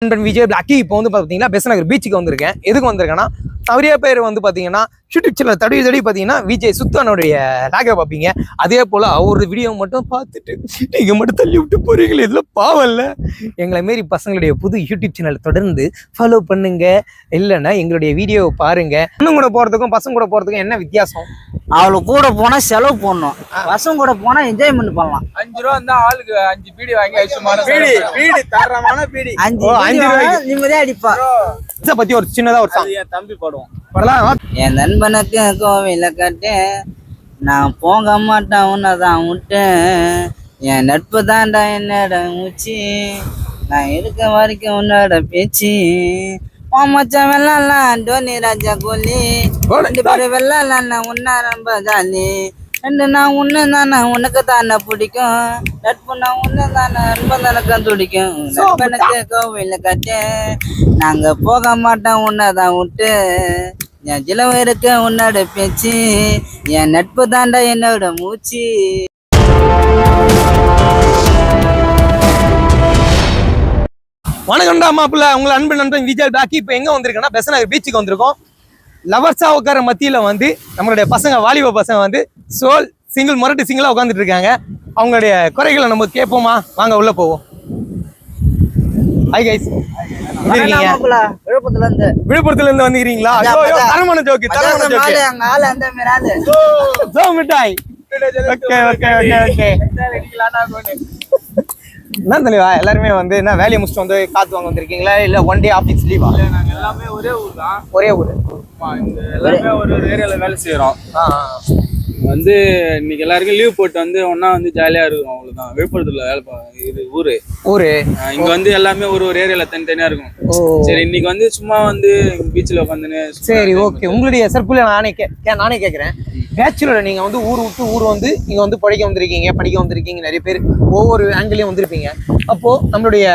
Vijay Blackie இப்போ வந்து பார்த்தீங்கன்னா பெசன்ட் நகர் பீச்சுக்கு வந்திருக்கேன். எதுக்கு வந்திருக்கேன்னா நிறைய பேர் வந்து பார்த்தீங்கன்னா யூடியூப் சேனல் தடவி பார்த்தீங்கன்னா விஜய் சுத்தானுடைய லாகை பார்ப்பீங்க. அதே போல் அவரோட வீடியோ மட்டும் பார்த்துட்டு நீங்கள் மட்டும் தள்ளி விட்டு போறீங்களே, இதில் பாவம் இல்லை. எங்களை மாரி பசங்களுடைய புது யூடியூப் சேனல் தொடர்ந்து ஃபாலோ பண்ணுங்க. இல்லைன்னா எங்களுடைய வீடியோவை பாருங்க. இன்னும் கூட போகிறதுக்கும் பசங்க கூட போகிறதுக்கும் என்ன வித்தியாசம்? அவளை கூட போனால் செலவு பண்ணணும், பசங்க கூட போனால் என்ஜாய்மெண்ட் பண்ணலாம். 5 ரூபா இருந்தா ஆளுக்கு 5 பீடி வாங்கி ஐசுமான பீடி தரமான பீடி 5 ரூபாய் நிம்மதியா அடிப்பா. இதை பற்றி ஒரு சின்னதாக ஒரு சாங் என் தம்பி பாடுவோம். என் நண்பனுக்கு கோவில கட்டேன், நான் போக மாட்டேன் உன்னதான் விட்டேன். என் நட்பு தாண்டா என்னோட மூச்சு, நான் இருக்க வரைக்கும் உன்னோட பேச்சு. மச்சான் வெள்ளலாம் டோனி ராஜா கோலி, 2 பேரும் வெள்ளலாம் உன்னா ரொம்ப ஜாலி. 2 நான் உன்னு தானே உனக்கு தானே பிடிக்கும், நட்பு நான் உன்னு தானே ரொம்ப எனக்கு துடிக்கும். நட்பனுக்கு கோவில கட்டேன், நாங்க போக மாட்டோம் உன்னதான் விட்டு. என் ஜிலவ இருக்க உன்னோட பேச்சு, என் நட்பு தாண்டா என்னோட மூச்சு. வணக்கம்டா மாப்பிள்ள, உங்களை அன்பு நண்பன் விஜய் பிளாக்கி இப்போ எங்கே வந்திருக்கேன்னா பெசன்ட் நகர் பீச்சுக்கு வந்திருக்கோம். லவர்ஸா உட்கார மத்தியில் வந்து நம்மளுடைய பசங்க வாலிப பசங்க வந்து சிங்கிள் முரட்டு சிங்கிளாக உட்காந்துட்டு இருக்காங்க. அவங்களுடைய குறைகளை நம்ம கேட்போமா? வாங்க உள்ள போவோம். ஹாய் கைஸ், விழுப்புரத்துல இருந்து வந்துக்கிறீங்களா? தரமான ஜோக்கு, தரமான ஜோக்கு மிட்டாய். என்ன தெளிவா எல்லாருமே வந்து என்ன வேலையை முடிச்சுட்டு வந்து காத்து வாங்க வந்திருக்கீங்களா, இல்ல ஒன் டே ஆபீஸ் லீவா? நாங்க எல்லாமே ஒரே ஊர் தான். ஒரே ஊர். எல்லாருமே ஒரு ஏரியால வேலை செய்யறோம். வந்து இன்னைக்கு எல்லாருக்கும் லீவ் போட்டு வந்து ஒன்னா வந்து ஜாலியா இருக்கும், அவ்வளவுதான். விழுப்புரத்துல வேலை இது ஊரு இங்க வந்து எல்லாமே ஒரு ஏரியால தனித்தனியா இருக்கும். சரி, இன்னைக்கு வந்து சும்மா வந்து பீச்ல உட்காந்துன்னு. சரி, ஓகே. உங்களுடைய சர்க்குல நானே கேட்கறேன். பேச்சுலர் நீங்க வந்து ஊர் விட்டு ஊர் வந்து இங்க வந்து படிக்க வந்திருக்கீங்க. நிறைய பேர் ஒவ்வொரு ஆங்கிலையும் வந்திருப்பீங்க. அப்போ நம்மளுடைய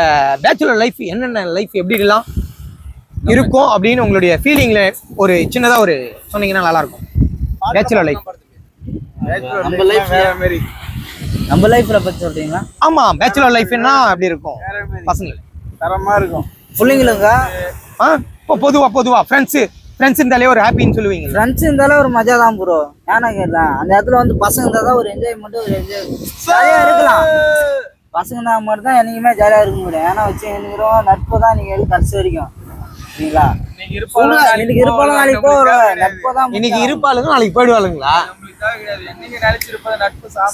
பேச்சுலர் லைஃப் என்னென்ன லைஃப் எப்படிலாம் இருக்கும் அப்படின்னு உங்களுடைய ஃபீலிங்ல ஒரு சின்னதா ஒரு சொன்னீங்கன்னா நல்லா இருக்கும். பேச்சுலர் லைஃப் நம்ம லைஃப்ல பத்தி சொல்றீங்களா? ஆமா, பேச்சுலர் லைஃப்னா அப்படி இருக்கும். பசங்க தரமா இருக்கும். பிள்ளைங்களுக்கா? இப்போ பொதுவா ஃப்ரெண்ட்ஸ் இருந்தாலே ஒரு ஹாப்பின்னு சொல்லுவீங்க. ஃப்ரெண்ட்ஸ் இருந்தாலே ஒரு மஜா தான் ப்ரோ. ஏன்னா கேட்கலாம், அந்த இடத்துல வந்து பசங்க இருந்தால் தான் ஒரு என்ஜாய்மெண்ட், ஒரு ஜாலியாக இருக்கலாம். பசங்க தான் மட்டும் தான் என்னைக்குமே ஜாலியாக இருக்க முடியும். ஏன்னா வச்சு நினைக்கிறோம் நட்பு தான் நீங்கள் கடைசி வரைக்கும். சரிங்களா? இன்னைக்கு இருப்பாலும் நாளைக்கு போகிறோம். நட்பு தான் இன்னைக்கு இருப்பாளுங்க நாளைக்கு போயிடுவாளுங்களா?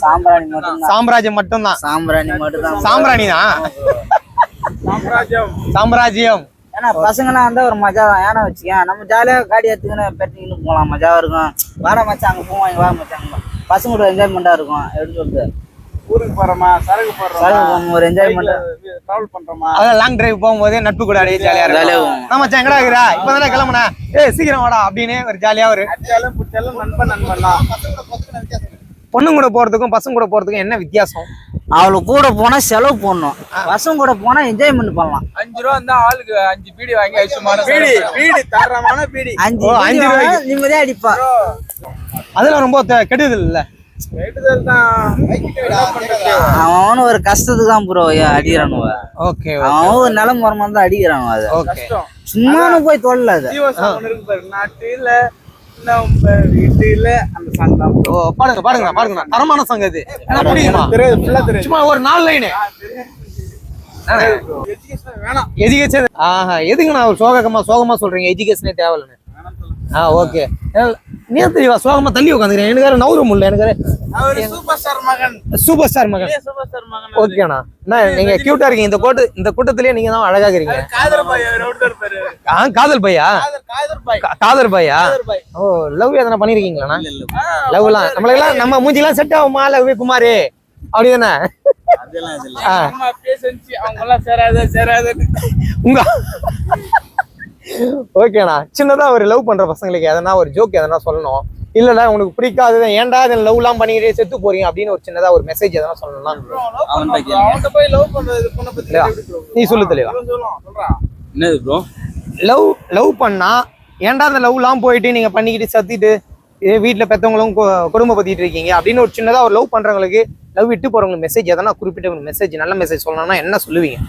சாம்பிராணி மட்டும், சாம்ராஜ்யம் மட்டும்தான். சாம்பிராணி மட்டும் தான். சாம்பிராணி தான் சாம்ராஜ்யம். ஏன்னா பசங்களாம் வந்தா ஒரு மஜா தான். ஏன்னா வச்சுக்கேன், நம்ம ஜாலியாக காடி எடுத்துக்கின்னு பெட்டிங்கன்னு போகலாம், மஜாவாக இருக்கும். வர மச்சான் அங்கே போவாங்க, வர மச்சாங்க பசங்களோட என்ஜாய்மெண்ட்டாக இருக்கும். எப்படி சொல்றது, ஊருக்கு போறோமா, சரக்கு போடுறோம், ஒரு என்ஜாய்மெண்ட், டிராவல் பண்றோமா, அதான் லாங் டிரைவ் போகும்போது நட்பு கூட அப்படியே ஜாலியா இருக்கும். நம்ம மச்சான் எங்கடா இருக்கிறா, இப்பதானே கிளம்புனா, சீக்கிரம் வாடா அப்படின்னு ஒரு ஜாலியா ஒரு நண்பன் தான். பொண்ணுங்க கூட போறதுக்கும் பசங்க கூட போறதுக்கும் என்ன வித்தியாசம்? அவளை கூட போனா செலவு பண்ணணும், பசங்க கூட போனா என்ஜாய்மெண்ட் பண்ணலாம். 5 ரூபா இருந்தா ஆளுக்கு 5 பீடி வாங்கி ஐசுமான பீடி தரமான பீடி 5 ரூபாய் நிம்மதியா அடிப்பா. அதெல்லாம் ரொம்ப கெடுதல் இல்ல? அவனு ஒரு கஷ்டத்துக்கு தான் ப்ரோ அடிக்கிறானுவ. ஓகே, அவன் ஒரு நிலம் வரமா தான் அடிக்கிறானுவ. அது சும்மா போய் தொல்ல. அது நாட்டுல நம்ம வீட்டுல அந்த சாங் தான். பாருங்க தரமான சாங் அது. சும்மா ஒரு 4 லைன் எஜுகேஷன். எதுக்கு நான் சோகமா சொல்றீங்க? எஜுகேஷனே தேவையில்லைன்னு. ஓகே, நீ தெரியவா சோகமா தள்ளி உட்காந்துக்கிறேன். எனக்கு நவுற முடியல. எனக்கு சூப்பர் ஸ்டார் மகன். ஓகேண்ணா, நீங்க கியூட்டா இருக்கீங்க. இந்த கூட்டத்திலேயே நீங்க தான் அழகா இருக்கீங்க. காதர் பையா? ஓ, லவ் எதனா பண்ணிருக்கீங்களா? லவ்லாம் நம்மளுக்கெல்லாம் நம்ம மூஞ்சிலாம் செட் ஆகுமா? லவ் குமாரு அப்படிதானே? உங்க ஓகேண்ணா, சின்னதா ஒரு லவ் பண்ற பசங்களுக்கு எதனா ஒரு ஜோக் எதனா சொல்லணும், இல்லடா உனக்கு பிடிக்காததான் ஏன்டா இதில் லவ் எல்லாம் பண்ணிக்கிட்டே செத்து போறீங்க அப்படின்னு ஒரு சின்னதா ஒரு மெசேஜ் எதனா சொல்லணும்னா நீ சொல்லு தெளிவா. என்னது ப்ரோ? லவ் பண்ணா ஏன்டா அந்த லவ் எல்லாம் போயிட்டு நீங்க பண்ணிக்கிட்டு சத்திட்டு இதே வீட்டுல பெத்தவங்களும் குடும்பப்படுத்திட்டு இருக்கீங்க அப்படின்னு ஒரு சின்னதா ஒரு லவ் பண்றவங்களுக்கு, லவ் விட்டு போறவங்களுக்கு மெசேஜ் எதனா குறிப்பிட்ட ஒரு மெசேஜ், நல்ல மெசேஜ் சொல்லணும்னா என்ன சொல்லுவீங்க?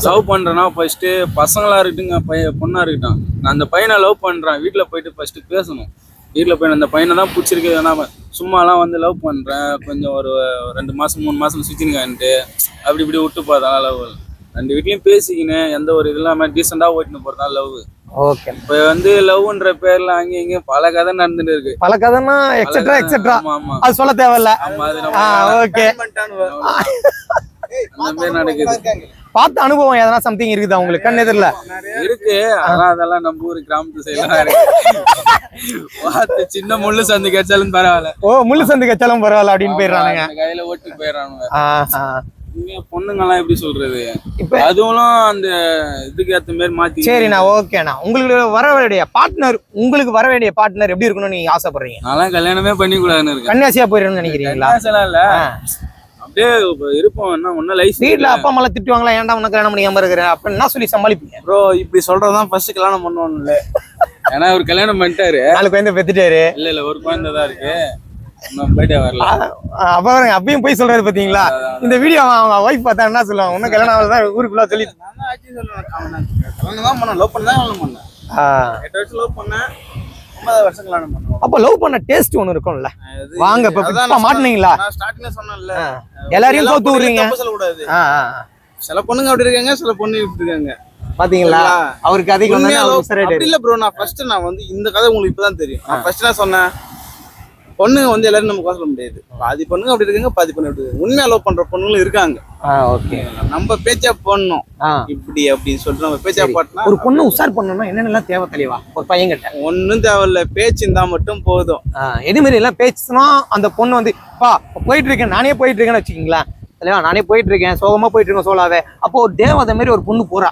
லவ் பண்றேன்னா ஃபர்ஸ்ட் பசங்களா இருக்கட்டுங்க பொண்ணா இருக்கட்டும், நான் அந்த பையனை லவ் பண்றேன் வீட்டுல போயிட்டு ஃபர்ஸ்ட் பேசணும். வீட்டுல போய் அந்த பையனை தான் பிடிச்சிருக்கு, வேணாம சும்மாலாம் வந்து லவ் பண்றேன் கொஞ்சம் ஒரு 2 மாசம் 3 மாசம் சுத்தினுக்கான்ட்டு அப்படி இப்படி விட்டு போறதால லவ். 2 வீட்லயும் பேசிக்கின்னு எந்த ஒரு இது இல்லாம டீசெண்டா ஓட்டின்னு போறதால லவ். ஓகே. இப்ப வந்து லவ்ன்ற பேர்ல அங்கேயும் இங்கேயும் பல கதை நடந்துட்டு இருக்கு. பல கதைன்னா எக்ஸெட்ரா எக்ஸெட்ரா, ஆமா ஆமா அது சொல்ல தேவையில்ல. ஆமா அது நம்ம ஓகே. அந்த மாதிரி நடக்குது. பார்த்த அனுபவம் எதனா சம்திங் இருக்குதா உங்களுக்கு கண் எதிரில? இருக்கு, ஆனா அதெல்லாம் நம்ம ஊரு கிராமத்து சைடுலாம் இருக்கு. பார்த்து சின்ன முள்ளு சந்து கிடைச்சாலும் பரவாயில்ல. ஓ, முள்ளு சந்து கச்சாலும் பரவாயில்ல அப்படின்னு போயிடுறானுங்க. கையில ஓட்டி போயிடுறானுங்க. இங்க பொண்ணுங்கெல்லாம் எப்படி சொல்றது, இப்ப அதுவும் அந்த இதுக்கு ஏத்த மாதிரி மாத்தி. சரிண்ணா, ஓகேண்ணா. உங்களுக்கு வர வேண்டிய பார்ட்னர், உங்களுக்கு வர வேண்டிய பார்ட்னர் எப்படி இருக்கணும்னு நீங்க ஆசைப்படுறீங்க? நான்லாம் கல்யாணமே பண்ணி கூடாதுன்னு இருக்கேன். கன்னியாசியா போயிடணும்னு நினைக்கிறீங்களா? இல்ல அப்படியே இருப்போம். என்ன ஒன்னும் லைஃப் வீட்டுல அப்பா அம்மா திட்டுவாங்களா, ஏன்டா உனக்கு கல்யாணம் பண்ணியாம இருக்கிற அப்ப என்ன சொல்லி சமாளிப்பீங்க? ப்ரோ இப்படி சொல்றதுதான் ஃபர்ஸ்ட் கல்யாணம் பண்ணுவோம் இல்ல. ஏன்னா அவர் கல்யாணம் பண்ணிட்டாரு, 4 குழந்தை பெத்துட்டாரு. இல்ல ஒரு குழந்தை தான் இருக்கு, இன்னும் போயிட்டே வரல. அப்ப பாருங்க, அப்பயும் போய் சொல்றாரு பாத்தீங்களா? இந்த வீடியோ அவங்க ஒய்ஃப் பார்த்தா என்ன சொல்லுவாங்க, இன்னும் கல்யாணம் ஆகதான் ஊருக்குள்ள சொல்லி. கல்யாணம் தான் பண்ண, லவ் பண்ண தான் கல்யாணம் பண்ணேன். 8 வருஷம் லவ் பண்ணேன், 9 வருஷம் கல்யாணம் பண்ணுவோம். அப்ப லவ் பண்ண டேஸ்ட் ஒண்ணு இருக்கும்ல. வாங்க இப்ப மாட்டினீங்களா? நான் ஸ்டார்டிங்ல சொன்னேன்ல, எல்லாரையும் கோத்து விடுறீங்க. சொல்லக்கூடாது. சில பொண்ணுங்க அப்படி இருக்காங்க, சில பொண்ணு இப்படி இருக்காங்க. பாத்தீங்களா? அவருக்கு அதிகம் இல்ல ப்ரோ. நான் ஃபர்ஸ்ட் நான் வந்து இந்த கதை உங்களுக்கு இப்பதான் தெரியும். நான் ஃபர்ஸ்ட் நான் சொன்னேன், பொண்ணுங்க வந்து எல்லாரும் நம்ம சொல்ல முடியாது. பாதி பொண்ணுங்க அப்படி இருக்காங்க, பாதி பொண்ணு அப்படி இருக்காங்க. உண்மையா லவ் பண்ற பொண்ணுங்களும் இருக்காங்க. ஓகே. நம்ம பேச்சா போடணும் இப்படி அப்படின்னு சொல்லிட்டு நம்ம பேச்சா போட்டோம்னா. ஒரு பொண்ணு உஷார் பண்ணணும்னா என்னென்னலாம் தேவை தெளிவா ஒரு பையன் கிட்ட? ஒன்னும் தேவையில்ல, பேச்சு இருந்தா மட்டும் போதும். எது மாதிரி எல்லாம் பேச்சுனா அந்த பொண்ணு வந்து போயிட்டு இருக்கேன், நானே போயிட்டு இருக்கேன்னு வச்சுக்கீங்களா? தெளிவா நானே போயிட்டு இருக்கேன், சோகமா போயிட்டு இருக்கேன் சோலாவே. அப்போ ஒரு தேவதை மாதிரி ஒரு பொண்ணு போறா,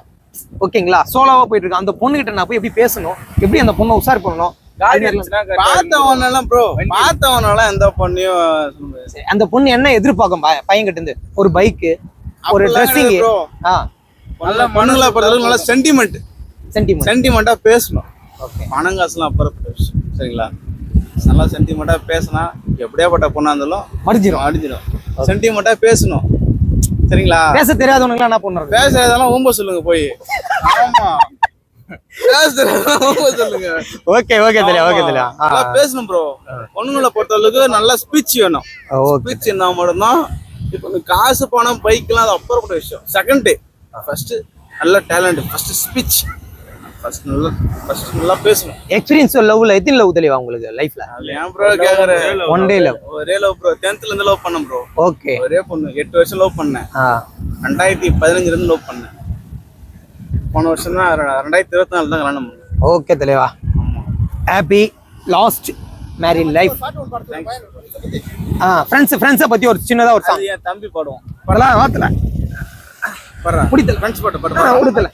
ஓகேங்களா? சோலாவா போயிட்டு இருக்கேன். அந்த பொண்ணு கிட்ட நான் போய் எப்படி பேசணும், எப்படி அந்த பொண்ணை உஷார் பண்ணணும்? பார்த்தவனெல்லாம் ப்ரோ, பார்த்தவனெல்லாம் எந்த பொண்ணையும் அந்த பொண்ணு என்ன எதிர்பார்க்கும் பையன் கிட்ட இருந்து? ஒரு பைக்கு, ஒரு ட்ரெஸ்ஸிங், நல்ல மனுங்களா பொறுத்தளவுக்கு நல்ல சென்டிமெண்டா பேசணும். பணம் காசுலாம் அப்புறப்பட்ட விஷயம், சரிங்களா? நல்லா சென்டிமெண்டா பேசினா எப்படியாப்பட்ட பொண்ணா இருந்தாலும் அடிஞ்சிடும். சென்டிமெண்டா பேசணும், சரிங்களா? பேச தெரியாதவனுங்களா என்ன பண்ணுறது? பேச தெரியாதெல்லாம் ஊம்ப சொல்லுங்க போய். ஆமா சொல்லுங்க. ஓகே ஓகே தெரியா, ஓகே தெரியா. பேசணும் ப்ரோ. பொண்ணுங்களை பொறுத்தளவுக்கு நல்ல ஸ்பீச் வேணும். ஸ்பீச் இருந்தா மட்டும்தான். இப்போ காசு பணம் பைக்கெல்லாம் அது அப்புறப்பட்ட விஷயம், செகண்ட். ஃபர்ஸ்ட் நல்ல டேலண்ட், ஃபர்ஸ்ட் ஸ்பீச், ஃபர்ஸ்ட் நல்லா பேசணும். எக்ஸ்பீரியன்ஸ் லவ்ல எத்தனை லவ் தெளிவா உங்களுக்கு லைஃப்ல? ஏன் ப்ரோ கேக்குற? One day love. ஒரே லவ் ப்ரோ. 10th ல இருந்து லவ் பண்ணேன் ப்ரோ. ஓகே. ஒரே பொண்ணு 8 வருஷம் லவ் பண்ணேன். 2015 ல இருந்து லவ் பண்ணேன். போன வருஷம் தான் 2024 தான் கல்யாணம் பண்ணேன். ஓகே தெளிவா. Happy last married life. ஃப்ரெண்ட்ஸை பத்தி ஒரு சின்னதா ஒரு சாங் என் தம்பி பாடுவோம். படலாம் வாத்தல படுறா. பிடித்தல ஃப்ரெண்ட்ஸ் பாட்டு பாடு. பிடித்தல